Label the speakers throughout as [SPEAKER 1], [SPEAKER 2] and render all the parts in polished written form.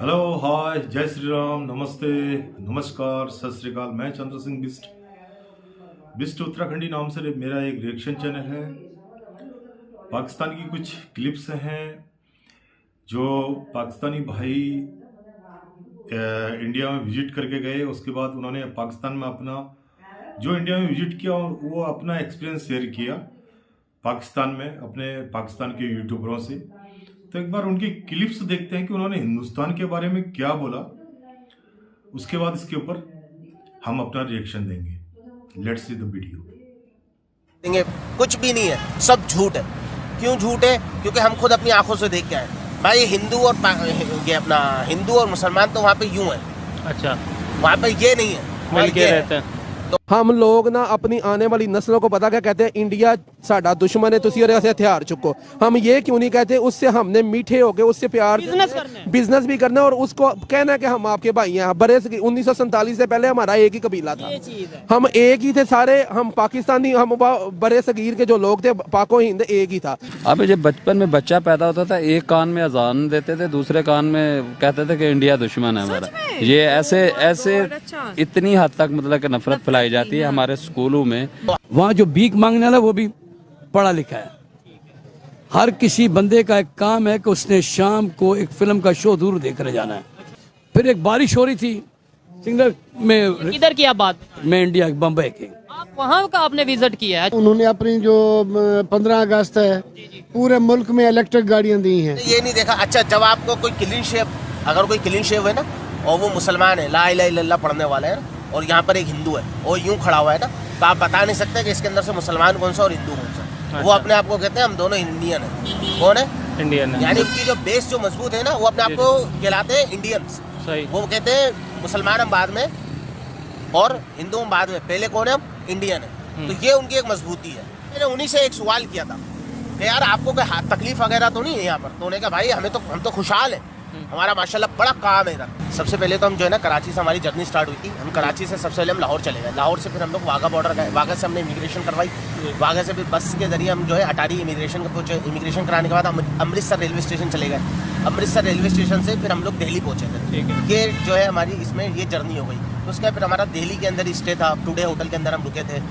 [SPEAKER 1] Hello, हाय, जय श्री राम, नमस्ते, नमस्कार, सत श्री अकाल। मैं चंद्र सिंह बिस्ट बिस्ट उत्तराखंडी नाम से मेरा एक रिएक्शन चैनल है। पाकिस्तान की कुछ क्लिप्स हैं जो पाकिस्तानी भाई इंडिया में विजिट करके गए। उसके बाद उन्होंने पाकिस्तान में अपना जो इंडिया में विजिट किया वो अपना एक्सपीरियंस शेयर किया पाकिस्तान में अपने पाकिस्तान के यूट्यूबरों से। तो एक बार उनकी क्लिप्स देखते हैं कि उन्होंने हिंदुस्तान के बारे में क्या बोला। उसके बाद इसके ऊपर हम अपना रिएक्शन देंगे। Let's see the video.
[SPEAKER 2] कुछ भी नहीं है, सब झूठ है। क्यों झूठ है? क्योंकि हम खुद अपनी आंखों से देख के आए भाई। ये अपना हिंदू और मुसलमान तो वहाँ पे यूं है।
[SPEAKER 3] अच्छा,
[SPEAKER 2] वहाँ पे ये नहीं है,
[SPEAKER 3] मिल के रहते हैं।
[SPEAKER 4] हम लोग ना अपनी आने वाली नस्लों को पता क्या कहते हैं, इंडिया साडा दुश्मन है, तुसी से हथियार चुको। हम ये क्यों नहीं कहते? उससे हमने मीठे होके उससे प्यार बिजनेस भी करना और उसको कहना कि हम आपके भाई हैं। बड़े 1947 से पहले हमारा एक ही कबीला था, हम एक ही थे सारे। हम पाकिस्तानी, हम बड़े सगीर के जो लोग थे, पाको हिंद एक ही था।
[SPEAKER 5] अब जब बचपन में बच्चा पैदा होता था, एक कान में अजान देते थे, दूसरे कान में कहते थे कि इंडिया दुश्मन है हमारा। ये ऐसे इतनी हद तक मतलब कि नफरत फैलाई जाती है हमारे स्कूलों में।
[SPEAKER 6] वहाँ जो भीख मांगने वाला वो भी पढ़ा लिखा है। हर किसी बंदे का एक काम है कि उसने शाम को एक फिल्म का शो दूर देखकर जाना है। फिर एक बारिश हो रही थी सिंगल में,
[SPEAKER 3] किधर की आप बात?
[SPEAKER 6] मैं इंडिया बम्बई की।
[SPEAKER 3] आप वहाँ का आपने विजिट किया है?
[SPEAKER 7] उन्होंने अपनी जो 15 अगस्त है पूरे मुल्क में इलेक्ट्रिक गाड़ियां दी हैं।
[SPEAKER 2] ये नहीं देखा। अच्छा, जब आपको कोई क्लीन शेव, अगर कोई क्लीन शेव है ना और वो मुसलमान है, ला इलाहा इल्लल्लाह पढ़ने वाला है ना, और यहाँ पर एक हिंदू है और यूं खड़ा हुआ है ना, तो आप बता नहीं सकते कि इसके अंदर से मुसलमान कौन सा और हिंदू कौन सा। वो अपने आप को कहते हैं हम दोनों इंडियन है। कौन है?
[SPEAKER 3] इंडियन है।
[SPEAKER 2] यानी उनकी जो बेस जो मजबूत है ना, वो अपने आप को कहलाते हैं इंडियंस।
[SPEAKER 3] सही।
[SPEAKER 2] वो कहते हैं मुसलमान हम बाद में और हिंदू हम बाद में, पहले कौन है? हम इंडियन है। तो ये उनकी एक मजबूती है। मैंने उन्हीं से एक सवाल किया था कि यार आपको कोई तकलीफ वगैरह तो नहीं है यहाँ पर? तो उन्होंने कहा भाई हम तो खुशहाल है, हमारा माशाल्लाह बड़ा काम है इधर। सबसे पहले तो हम जो है ना, कराची से हमारी जर्नी स्टार्ट हुई थी। हम कराची से सबसे पहले हम लाहौर चले गए। लाहौर से फिर हम लोग वाघा बॉर्डर गए। वाघा से हमने इमिग्रेशन करवाई। वाघा से फिर बस के जरिए हम जो है अटारी इमिग्रेशन पहुंचे। इमिग्रेशन कराने के बाद हम अमृतसर रेलवे स्टेशन चले गए। अमृतसर रेलवे स्टेशन से फिर हम लोग दिल्ली पहुंचे थे। ये जो है हमारी इसमें ये जर्नी हो गई। तो उसके बाद फिर हमारा दिल्ली के अंदर स्टे था। टुडे होटल के अंदर हम रुके थे।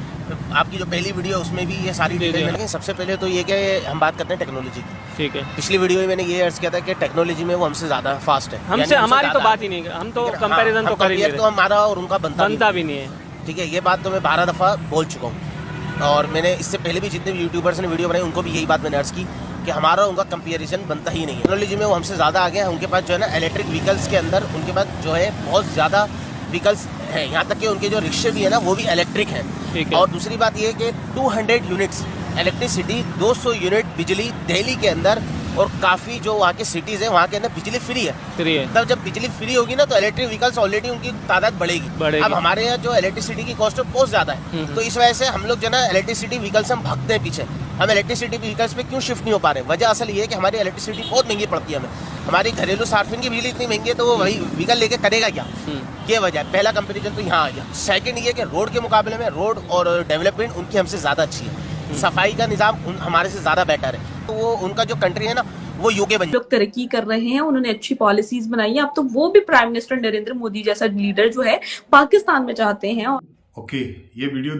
[SPEAKER 2] आपकी जो पहली वीडियो उसमें भी ये सारी डिटेल मिल गई। सबसे पहले तो ये कि हम बात करते हैं टेक्नोलॉजी की।
[SPEAKER 3] ठीक है।
[SPEAKER 2] पिछली वीडियो में मैंने ये अर्ज किया था कि टेक्नोलॉजी में वो हमसे ज्यादा फास्ट है।
[SPEAKER 3] हमसे हमारी तो बात ही नहीं, हम तो कंपैरिजन तो कर ही नहीं रहे।
[SPEAKER 2] तो हमारा और उनका बनता
[SPEAKER 3] भी नहीं है।
[SPEAKER 2] ठीक है, ये बात तो मैं 12 दफ़ा बोल चुका हूँ। और मैंने इससे पहले भी जितने भी यूट्यूबर्स ने वीडियो बनाई उनको भी यही बात मैंने अर्ज की कि हमारा उनका कंपैरिजन बनता ही नहीं है। टेक्नोलॉजी में वो हमसे ज़्यादा आगे हैं। उनके पास जो है ना इलेक्ट्रिक व्हीकल्स के अंदर उनके पास जो है बहुत ज़्यादा व्हीकल्स हैं। यहाँ तक कि उनके जो रिक्शे भी है ना वो भी इलेक्ट्रिक हैं। और दूसरी बात ये है कि 200 यूनिट्स इलेक्ट्रिसिटी, 200 यूनिट बिजली दिल्ली के अंदर, और काफ़ी जो वहाँ के सिटीज़ है वहाँ के अंदर बिजली फ्री है। तब जब बिजली फ्री होगी ना तो इलेक्ट्रिक व्हीकल्स ऑलरेडी उनकी तादाद बढ़ेगी। अब हमारे यहाँ जो इलेक्ट्रिसिटी की कॉस्ट है बहुत ज़्यादा है। तो इस वजह से हम लोग जो है ना इलेक्ट्रिसिटी व्हीकल्स हम भागते हैं पीछे। हम इलेक्ट्रिसिटी व्हीकल्स पे क्यों शिफ्ट नहीं हो पा रहे? वजह असल ये है कि हमारी इलेक्ट्रिसिटी बहुत महंगी पड़ती है हमें। हमारी घरेलू सार्फिन की बिजली इतनी महंगी है तो वो वही व्हीकल लेके करेगा क्या? ये वजह है। पहला कंपेरिजन तो यहाँ आ गया। सेकंड ये कि रोड के मुकाबले में रोड और डेवलपमेंट उनकी हमसे ज़्यादा अच्छी है। सफाई का निज़ाम हमारे से ज़्यादा बेटर है। तो वो उनका जो कंट्री है ना वो यूके बन
[SPEAKER 8] लोग तरक्की कर रहे हैं, उन्होंने अच्छी पॉलिसीज बनाई है। अब तो वो भी प्राइम मिनिस्टर नरेंद्र मोदी जैसा लीडर जो है पाकिस्तान में चाहते हैं।
[SPEAKER 1] ओके, ये वीडियो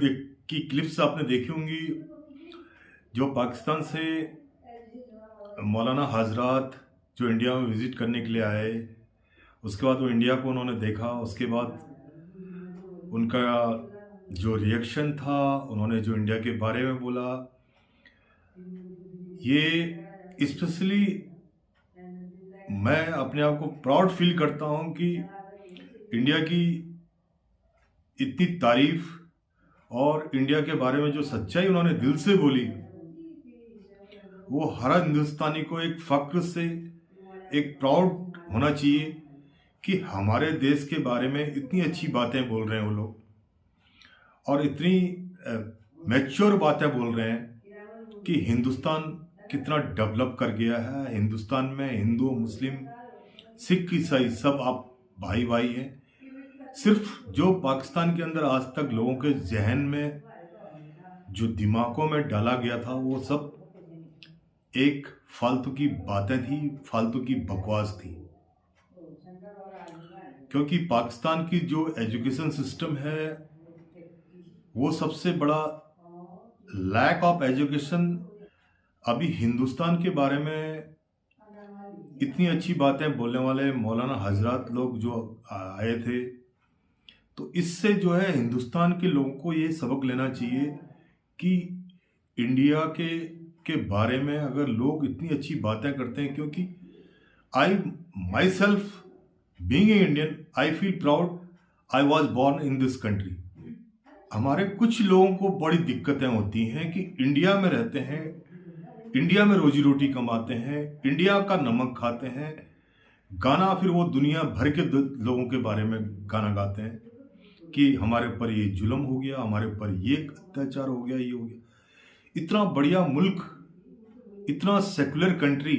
[SPEAKER 1] की क्लिप्स आपने देखी होंगी जो पाकिस्तान से मौलाना हजरात जो इंडिया में विजिट करने के लिए आए। उसके बाद वो इंडिया को उन्होंने देखा। उसके बाद उनका जो रिएक्शन था, उन्होंने जो इंडिया के बारे में बोला, ये स्पेशली मैं अपने आप को प्राउड फील करता हूं कि इंडिया की इतनी तारीफ और इंडिया के बारे में जो सच्चाई उन्होंने दिल से बोली, वो हर हिंदुस्तानी को एक फक्र से, एक प्राउड होना चाहिए कि हमारे देश के बारे में इतनी अच्छी बातें बोल रहे हैं वो लोग और इतनी मैच्योर बातें बोल रहे हैं कि हिंदुस्तान कितना डेवलप कर गया है। हिंदुस्तान में हिंदू, मुस्लिम, सिख, ईसाई सब आप भाई भाई हैं। सिर्फ जो पाकिस्तान के अंदर आज तक लोगों के जहन में जो दिमागों में डाला गया था वो सब एक फालतू की बातें थी, फालतू की बकवास थी। क्योंकि पाकिस्तान की जो एजुकेशन सिस्टम है वो सबसे बड़ा लैक ऑफ एजुकेशन। अभी हिंदुस्तान के बारे में इतनी अच्छी बातें बोलने वाले मौलाना हजरत लोग जो आए थे, तो इससे जो है हिंदुस्तान के लोगों को ये सबक लेना चाहिए कि इंडिया के बारे में अगर लोग इतनी अच्छी बातें करते हैं, क्योंकि I myself being a Indian I feel proud I was born in this country. हमारे कुछ लोगों को बड़ी दिक्कतें होती हैं कि इंडिया में रहते हैं, इंडिया में रोजी रोटी कमाते हैं, इंडिया का नमक खाते हैं, गाना फिर वो दुनिया भर के लोगों के बारे में गाना गाते हैं कि हमारे ऊपर ये जुल्म हो गया, हमारे ऊपर ये अत्याचार हो गया, ये हो गया। इतना बढ़िया मुल्क, इतना सेकुलर कंट्री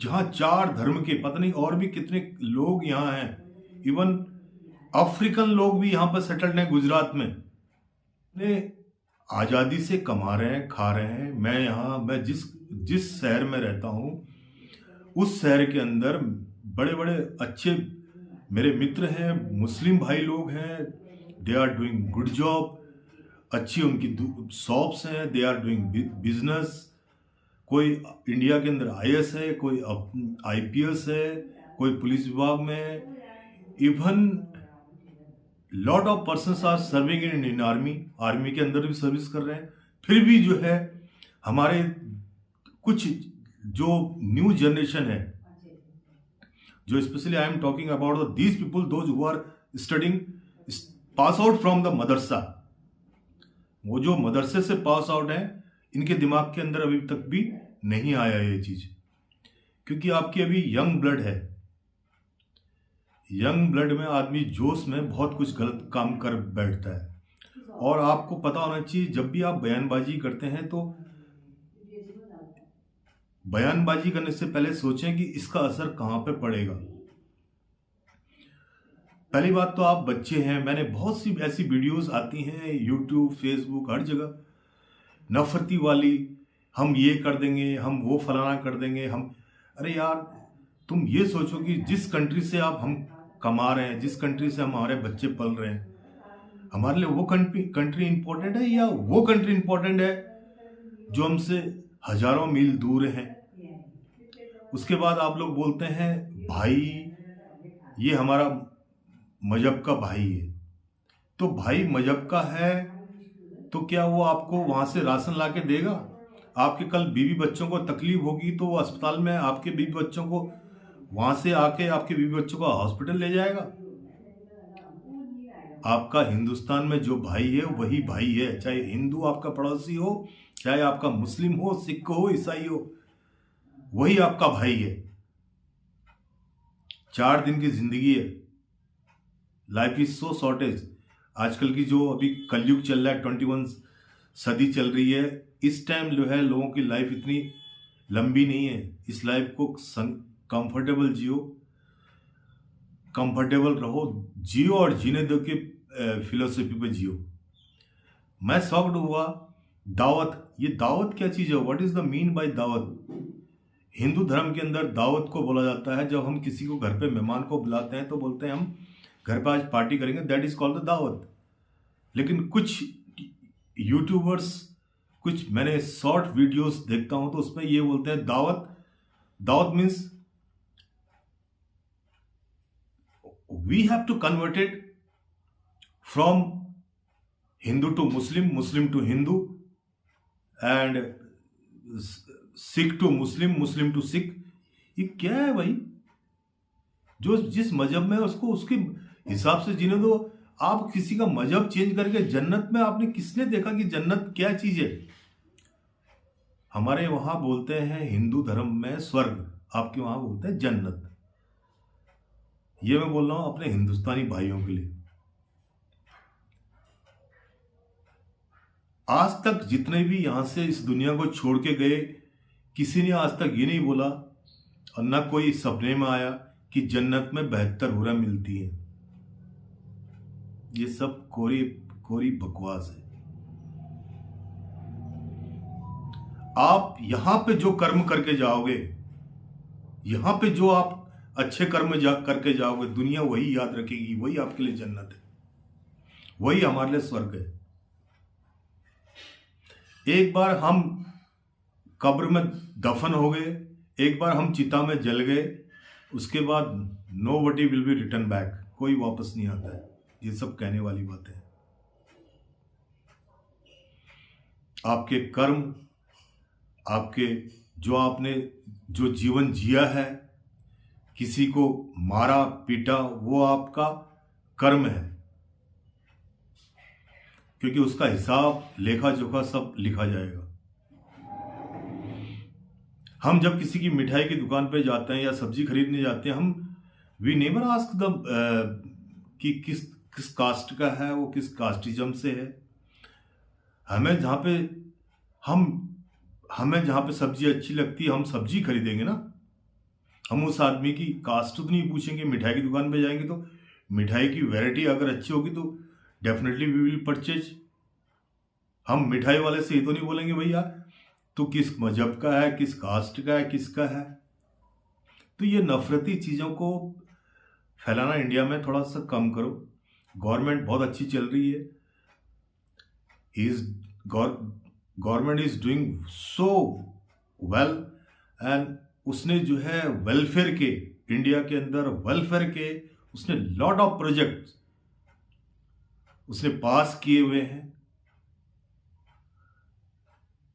[SPEAKER 1] जहाँ 4 धर्म के पता नहीं और भी कितने लोग यहाँ हैं, इवन अफ्रीकन लोग भी यहाँ पर सेटल्ड हैं गुजरात में, ने आज़ादी से कमा रहे हैं, खा रहे हैं। मैं जिस शहर में रहता हूँ उस शहर के अंदर बड़े बड़े अच्छे मेरे मित्र हैं, मुस्लिम भाई लोग हैं, they are doing good job, अच्छी उनकी शॉप्स हैं, दे आर डूइंग बिजनेस। कोई इंडिया के अंदर आईएएस है, कोई आईपीएस है, कोई पुलिस विभाग में है, even lot of persons are serving in Indian army के अंदर भी सर्विस कर रहे हैं। फिर भी जो है हमारे कुछ जो न्यू जनरेशन है, जो specially I am talking about these people those who are studying pass out from the मदरसा, वो जो मदरसे से पास आउट हैं, इनके दिमाग के अंदर अभी तक भी नहीं आया ये चीज, क्योंकि आपकी अभी यंग ब्लड है। यंग ब्लड में आदमी जोश में बहुत कुछ गलत काम कर बैठता है। और आपको पता होना चाहिए, जब भी आप बयानबाजी करते हैं तो बयानबाजी करने से पहले सोचें कि इसका असर कहां पे पड़ेगा। पहली बात तो आप बच्चे हैं, मैंने बहुत सी ऐसी वीडियोस आती हैं यूट्यूब, फेसबुक, हर जगह नफरती वाली, हम ये कर देंगे, हम वो फलाना कर देंगे, हम। अरे यार, तुम ये सोचो कि जिस कंट्री से हम कमा रहे हैं, जिस कंट्री से हमारे बच्चे पल रहे हैं, हमारे लिए वो कंट्री इंपॉर्टेंट है या वो कंट्री इंपॉर्टेंट है जो हमसे हजारों मील दूर है। उसके बाद आप लोग बोलते हैं भाई ये हमारा मजहब का भाई है, तो भाई मजहब का है तो क्या वो आपको वहां से राशन ला के देगा? आपके कल बीवी बच्चों को तकलीफ होगी तो वो अस्पताल में आपके बीवी बच्चों को वहां से आके आपके बीवी बच्चों को हॉस्पिटल ले जाएगा? आपका हिंदुस्तान में जो भाई है वही भाई है, चाहे हिंदू आपका पड़ोसी हो, चाहे आपका मुस्लिम हो, सिख हो, ईसाई हो, वही आपका भाई है। 4 दिन की जिंदगी है, लाइफ इज सो शॉर्टेज। आजकल की जो अभी कलयुग चल रहा है, 21 सदी चल रही है, इस टाइम जो है लोगों की लाइफ इतनी लंबी नहीं है। इस लाइफ को कंफर्टेबल जियो, कंफर्टेबल रहो, जियो और जीने दो के फिलोसफी पे जियो। मैं शॉक्ड हुआ, दावत, ये दावत क्या चीज है? What is the mean by दावत? हिंदू धर्म के अंदर दावत को बोला जाता है जब हम किसी को घर पे मेहमान को बुलाते हैं तो बोलते हैं हम घर पे आज पार्टी करेंगे, दैट इज कॉल्ड द दावत। लेकिन कुछ यूट्यूबर्स, कुछ मैंने शॉर्ट वीडियोस देखता हूं तो उसमें ये बोलते हैं दावत means we have to convert it from Hindu to Muslim, Muslim to Hindu, and Sikh to Muslim, Muslim to Sikh. ये क्या है भाई? जो जिस मजहब में उसको उसके हिसाब से जीने दो। आप किसी का मजहब चेंज करके जन्नत में, आपने किसने देखा कि जन्नत क्या चीज है? हमारे वहां बोलते हैं हिंदू धर्म में स्वर्ग, आपके वहां बोलते हैं जन्नत। ये मैं बोल रहा हूं अपने हिंदुस्तानी भाइयों के लिए। आज तक जितने भी यहां से इस दुनिया को छोड़ के गए, किसी ने आज तक ये नहीं बोला और ना कोई सपने में आया कि जन्नत में 72 हुरें मिलती हैं। ये सब कोरी बकवास है। आप यहां पे जो कर्म करके जाओगे, यहां पे जो आप अच्छे कर्म करके जाओगे, दुनिया वही याद रखेगी, वही आपके लिए जन्नत है, वही हमारे लिए स्वर्ग है। एक बार हम कब्र में दफन हो गए, एक बार हम चिता में जल गए, उसके बाद nobody will be return back, कोई वापस नहीं आता है। ये सब कहने वाली बात है। आपके कर्म, आपके आपने जो जीवन जिया है, किसी को मारा पीटा, वो आपका कर्म है, क्योंकि उसका हिसाब लेखा जोखा सब लिखा जाएगा। हम जब किसी की मिठाई की दुकान पे जाते हैं या सब्जी खरीदने जाते हैं, हम वी नेवर आस्क द कि किस कास्ट का है, वो किस कास्टिज्म से है। हमें जहाँ पे सब्जी अच्छी लगती है, हम सब्जी खरीदेंगे ना। हम उस आदमी की कास्ट तो नहीं पूछेंगे। मिठाई की दुकान पे जाएंगे तो मिठाई की वैरायटी अगर अच्छी होगी तो डेफिनेटली वी विल परचेज। हम मिठाई वाले से ये तो नहीं बोलेंगे भैया तो किस मजहब का है, किस कास्ट का है, किसका है। तो ये नफरती चीज़ों को फैलाना इंडिया में थोड़ा सा कम करो। गवर्नमेंट बहुत अच्छी चल रही है, government is doing so well, and उसने जो है वेलफेयर के, इंडिया के अंदर वेलफेयर के उसने लॉट ऑफ प्रोजेक्ट उसने पास किए हुए हैं।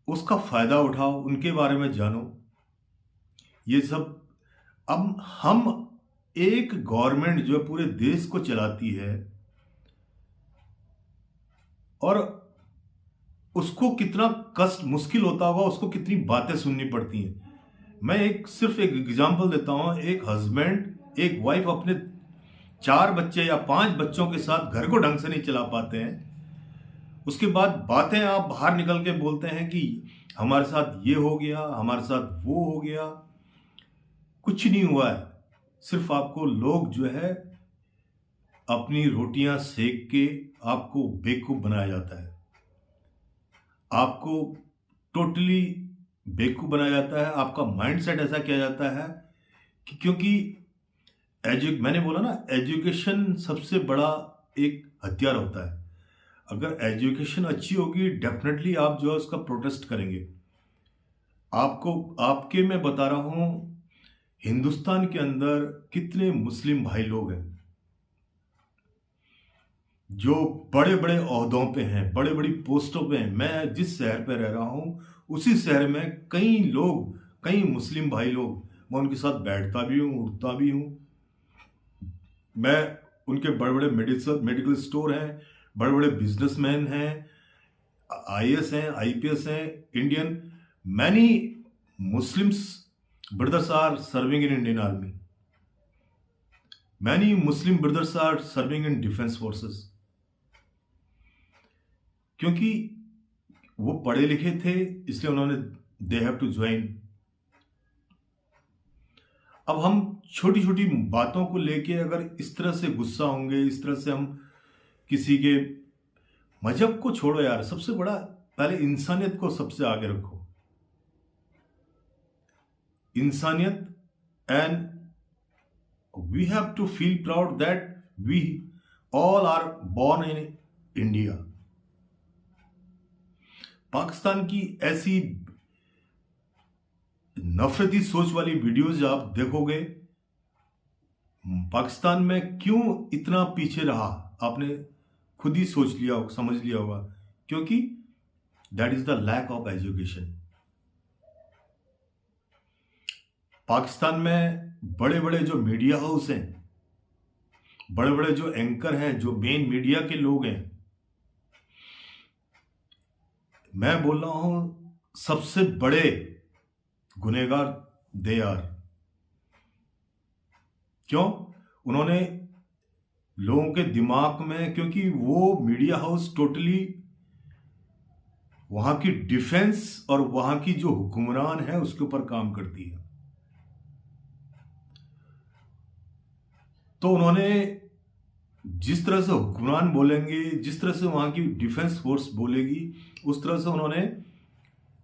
[SPEAKER 1] उसका फायदा उठाओ, उनके बारे में जानो। ये सब अब हम एक गवर्नमेंट जो है पूरे देश को चलाती है और उसको कितना कष्ट मुश्किल होता होगा, उसको कितनी बातें सुननी पड़ती हैं। मैं सिर्फ एक एग्जांपल देता हूं। एक हस्बैंड, एक वाइफ अपने 4 बच्चे या 5 बच्चों के साथ घर को ढंग से नहीं चला पाते हैं। उसके बाद बातें आप बाहर निकल के बोलते हैं कि हमारे साथ ये हो गया, हमारे साथ वो हो गया। कुछ नहीं हुआ है, सिर्फ आपको लोग जो है अपनी रोटियां सेक के आपको बेवकूफ बनाया जाता है। आपको टोटली बेवकूफ बनाया जाता है। आपका माइंडसेट ऐसा किया जाता है कि क्योंकि मैंने बोला ना, एजुकेशन सबसे बड़ा एक हथियार होता है। अगर एजुकेशन अच्छी होगी डेफिनेटली आप जो है उसका प्रोटेस्ट करेंगे। आपके मैं बता रहा हूं, हिंदुस्तान के अंदर कितने मुस्लिम भाई लोग हैं जो बड़े बड़े ओहदों पे हैं, बड़े बड़ी पोस्टों पे हैं। मैं जिस शहर पे रह रहा हूं उसी शहर में कई मुस्लिम भाई लोग, मैं उनके साथ बैठता भी हूं, उठता भी हूं। मैं उनके बड़े बड़े मेडिकल स्टोर हैं, बड़े बड़े बिजनेसमैन हैं, आईएएस हैं, आईपीएस हैं, Indian. Many Muslims brothers are serving in Indian Army. Many Muslim brothers are serving in defense forces. क्योंकि वो पढ़े लिखे थे इसलिए उन्होंने they have to join. अब हम छोटी छोटी बातों को लेके अगर इस तरह से गुस्सा होंगे, इस तरह से हम किसी के मजहब को छोड़ो यार, सबसे बड़ा पहले इंसानियत को सबसे आगे रखो। इंसानियत, and we have to feel proud that we all are born in India. Pakistan की ऐसी नफरती सोच वाली वीडियोज आप देखोगे, पाकिस्तान में क्यों इतना पीछे रहा आपने खुद ही सोच लिया होगा, समझ लिया होगा, क्योंकि that is the lack of education. Pakistan में बड़े बड़े जो मीडिया हाउस हैं, बड़े बड़े जो एंकर हैं, जो मेन मीडिया के लोग हैं, मैं बोल रहा हूं सबसे बड़े गुनहगार दे आर। क्यों? उन्होंने लोगों के दिमाग में, क्योंकि वो मीडिया हाउस टोटली वहां की डिफेंस और वहां की जो हुक्मरान है उसके ऊपर काम करती है। तो उन्होंने जिस तरह से हुक्मरान बोलेंगे, जिस तरह से वहां की डिफेंस फोर्स बोलेगी, उस तरह से उन्होंने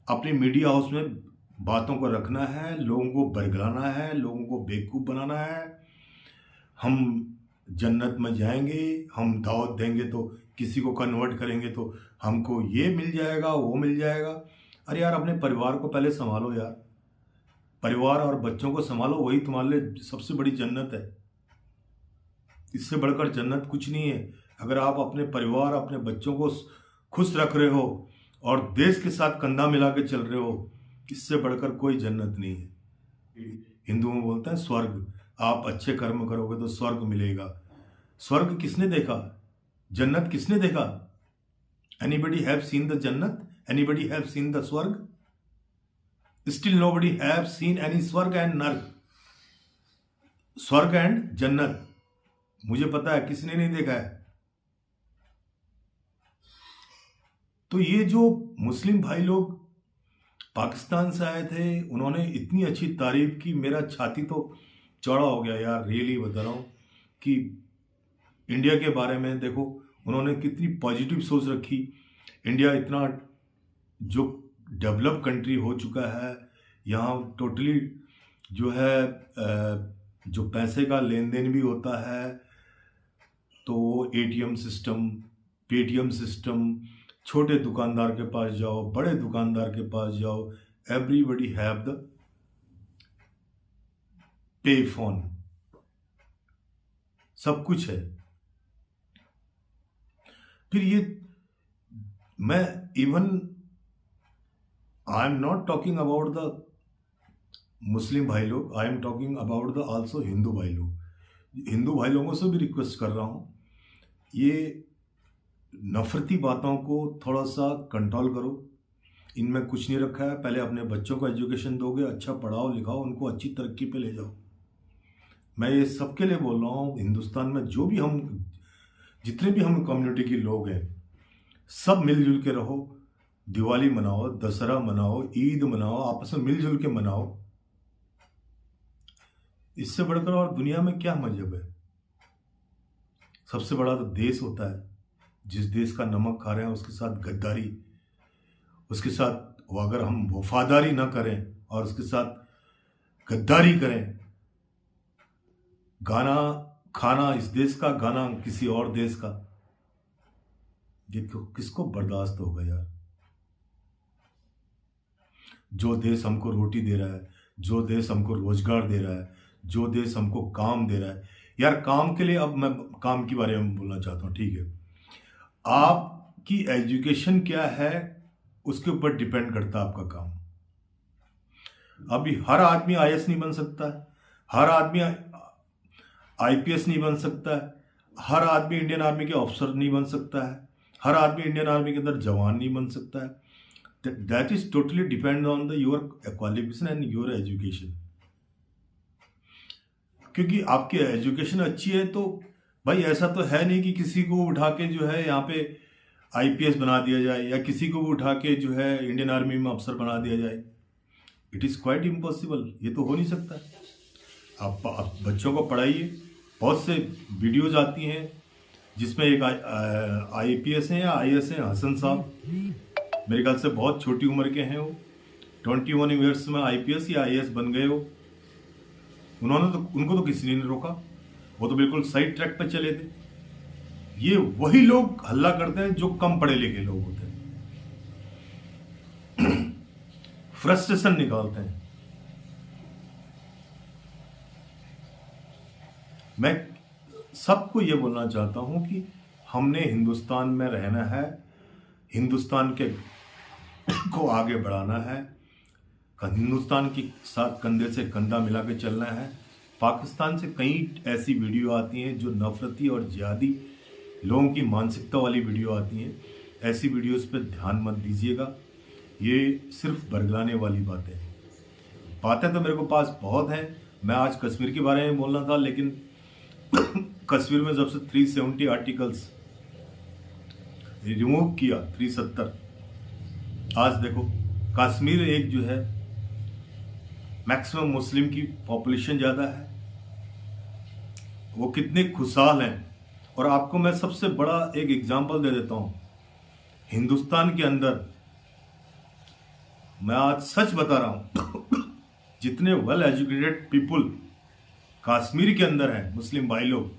[SPEAKER 1] अपने मीडिया हाउस में बातों को रखना है, लोगों को बरगलाना है, लोगों को बेवकूफ़ बनाना है। हम जन्नत में जाएंगे, हम दावत देंगे तो किसी को कन्वर्ट करेंगे तो हमको ये मिल जाएगा, वो मिल जाएगा। अरे यार, अपने परिवार को पहले संभालो यार। परिवार और बच्चों को संभालो, वही तुम्हारे लिए सबसे बड़ी जन्नत है। इससे बढ़कर जन्नत कुछ नहीं है। अगर आप अपने परिवार, अपने बच्चों को खुश रख रहे हो और देश के साथ कंधा मिला के चल रहे हो, इससे बढ़कर कोई जन्नत नहीं है। हिंदुओं में बोलते हैं स्वर्ग, आप अच्छे कर्म करोगे तो स्वर्ग मिलेगा। स्वर्ग किसने देखा? जन्नत किसने देखा? एनीबडी हैव सीन द जन्नत? एनीबडी हैव सीन द स्वर्ग? Still nobody have seen any स्वर्ग एंड नर्क। स्वर्ग एंड जन्नत मुझे पता है किसने नहीं देखा है। तो ये जो मुस्लिम भाई लोग पाकिस्तान से आए थे, उन्होंने इतनी अच्छी तारीफ की, मेरा छाती तो चौड़ा हो गया यार। रियली बता रहा हूँ कि इंडिया के बारे में देखो उन्होंने कितनी पॉजिटिव सोच रखी। इंडिया इतना जो डेवलप कंट्री हो चुका है, यहाँ टोटली जो है जो पैसे का लेन देन भी होता है, तो एटीएम सिस्टम, पेटीएम सिस्टम, छोटे दुकानदार के पास जाओ, बड़े दुकानदार के पास जाओ, everybody have the pay phone, सब कुछ है। फिर ये मैं even I am not talking about the Muslim भाई लोग, आई am talking about the also Hindu भाई लोग। हिंदू भाई लोगों से भी रिक्वेस्ट कर रहा हूँ, ये नफरती बातों को थोड़ा सा कंट्रोल करो। इनमें कुछ नहीं रखा है। पहले अपने बच्चों को एजुकेशन दोगे, अच्छा पढ़ाओ लिखाओ, उनको अच्छी तरक्की पे ले जाओ। मैं ये सबके लिए बोल रहा हूँ, हिंदुस्तान में जो भी हम, जितने भी हम कम्युनिटी के लोग हैं, सब मिलजुल के रहो। दिवाली मनाओ, दशहरा मनाओ, ईद मनाओ, आपस में मिलजुल के मनाओ। इससे बढ़कर और दुनिया में क्या मजहब है? सबसे बड़ा तो देश होता है। जिस देश का नमक खा रहे हैं उसके साथ गद्दारी, उसके साथ अगर हम वफादारी ना करें और उसके साथ गद्दारी करें, गाना खाना इस देश का, गाना किसी और देश का, ये किसको बर्दाश्त होगा यार? जो देश हमको रोटी दे रहा है, जो देश हमको रोजगार दे रहा है, जो देश हमको काम दे रहा है, यार काम के लिए, अब मैं काम के बारे में बोलना चाहता हूँ, ठीक है? आपकी एजुकेशन क्या है उसके ऊपर डिपेंड करता है आपका काम। अभी हर आदमी आईएएस नहीं बन सकता है, हर आदमी आईपीएस नहीं बन सकता है, हर आदमी इंडियन आर्मी के ऑफिसर नहीं बन सकता है, हर आदमी इंडियन आर्मी के अंदर जवान नहीं बन सकता है। That is totally depend on the your qualification and your education. क्योंकि आपकी एजुकेशन अच्छी है तो भाई ऐसा तो है नहीं कि किसी को उठा के जो है यहाँ पे आईपीएस बना दिया जाए, या किसी को उठा के जो है इंडियन आर्मी में अफसर बना दिया जाए। इट इज़ क्वाइट इम्पॉसिबल, ये तो हो नहीं सकता। आप बच्चों को पढ़ाइए। बहुत से वीडियोज आती हैं जिसमें एक आईपीएस हैं या आईएएस हैं, हसन साहब, मेरे ख्याल से बहुत छोटी उम्र के हैं वो, 21 ईयर्स में आईपीएस या आईएएस बन गए हो। उनको तो किसी ने नहीं रोका, वो तो बिल्कुल सही ट्रैक पे चले थे। ये वही लोग हल्ला करते हैं जो कम पढ़े लिखे लोग होते हैं, फ्रस्ट्रेशन निकालते हैं। मैं सबको ये बोलना चाहता हूं कि हमने हिंदुस्तान में रहना है, हिंदुस्तान के को आगे बढ़ाना है, हिंदुस्तान के साथ कंधे से कंधा मिला के चलना है। पाकिस्तान से कई ऐसी वीडियो आती हैं जो नफरती और जिहादी लोगों की मानसिकता वाली वीडियो आती हैं। ऐसी वीडियोस पे ध्यान मत दीजिएगा, ये सिर्फ बरगलाने वाली बातें तो मेरे को पास बहुत हैं। मैं आज कश्मीर के बारे में बोलना था, लेकिन कश्मीर में जब से 370 आर्टिकल्स रिमूव किया, 370, आज देखो कश्मीर एक जो है मैक्सिमम मुस्लिम की पॉपुलेशन ज़्यादा है, वो कितने खुशहाल हैं। और आपको मैं सबसे बड़ा एक एग्जांपल दे देता हूँ। हिंदुस्तान के अंदर मैं आज सच बता रहा हूं जितने वेल एजुकेटेड पीपुल कश्मीर के अंदर हैं, मुस्लिम भाई लोग,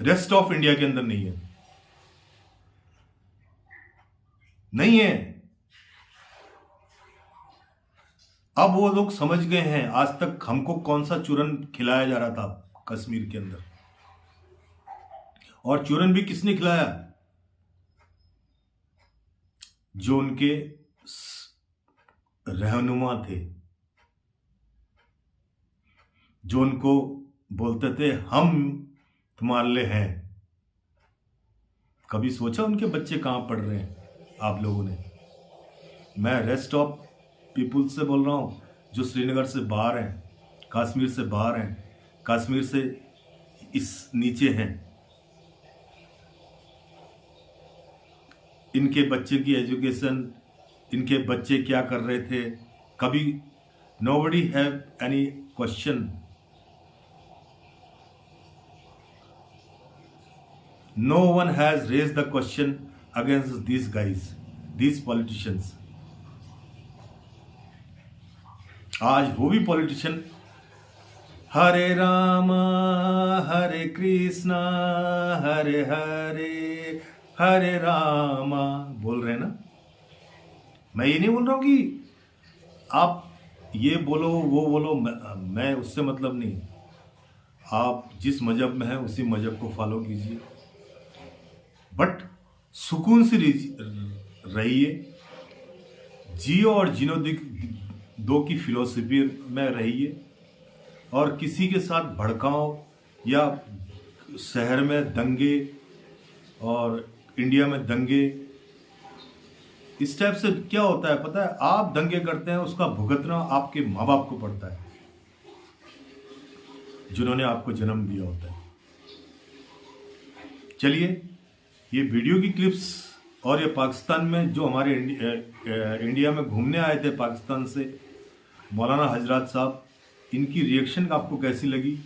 [SPEAKER 1] रेस्ट ऑफ इंडिया के अंदर नहीं है, नहीं है। अब वो लोग समझ गए हैं आज तक हमको कौन सा चूरन खिलाया जा रहा था कश्मीर के अंदर, और चूरन भी किसने खिलाया? जो उनके रहनुमा थे, जो उनको बोलते थे हम तुम्हारे लिए हैं। कभी सोचा उनके बच्चे कहां पढ़ रहे हैं आप लोगों ने? मैं रेस्ट ऑफ पीपुल से बोल रहा हूं जो श्रीनगर से बाहर हैं, कश्मीर से बाहर हैं, कश्मीर से इस नीचे हैं। इनके बच्चे की एजुकेशन, इनके बच्चे क्या कर रहे थे, कभी nobody have any question. No one has raised the question against these guys, these politicians। आज वो भी पॉलिटिशियन हरे राम हरे कृष्णा हरे हरे हरे रामा बोल रहे हैं ना। मैं ये नहीं बोल रहा हूं कि आप ये बोलो वो बोलो, मैं उससे मतलब नहीं। आप जिस मजहब में हैं उसी मजहब को फॉलो कीजिए, बट सुकून से रहिए, जियो और जीनो दो की फिलॉसफी में रहिए, और किसी के साथ भड़काओ या शहर में दंगे और इंडिया में दंगे, इस टाइप से क्या होता है पता है? आप दंगे करते हैं, उसका भुगतना आपके माँ बाप को पड़ता है जिन्होंने आपको जन्म दिया होता है। चलिए, ये वीडियो की क्लिप्स और ये पाकिस्तान में जो हमारे इंडिया में घूमने आए थे पाकिस्तान से मौलाना हजरत साहब, इनकी रिएक्शन आपको कैसी लगी?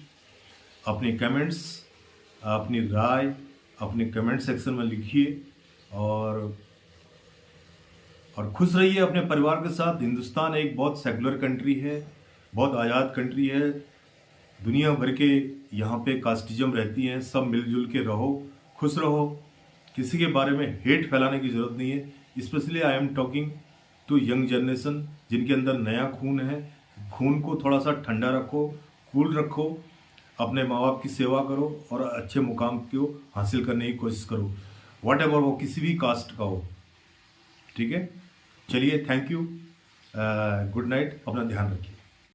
[SPEAKER 1] अपने कमेंट्स, अपनी राय अपने कमेंट सेक्शन में लिखिए, और खुश रहिए अपने परिवार के साथ। हिंदुस्तान एक बहुत सेकुलर कंट्री है, बहुत आज़ाद कंट्री है। दुनिया भर के यहाँ पे कास्टिज्म रहती हैं, सब मिलजुल के रहो, खुश रहो, किसी के बारे में हेट फैलाने की ज़रूरत नहीं है। Specially I am talking to young generation जिनके अंदर नया खून है। खून को थोड़ा सा ठंडा रखो, कूल रखो, अपने माँ बाप की सेवा करो और अच्छे मुकाम को हासिल करने की कोशिश करो, वॉट एवर वो किसी भी कास्ट का हो। ठीक है, चलिए, थैंक यू, गुड नाइट, अपना ध्यान रखिए।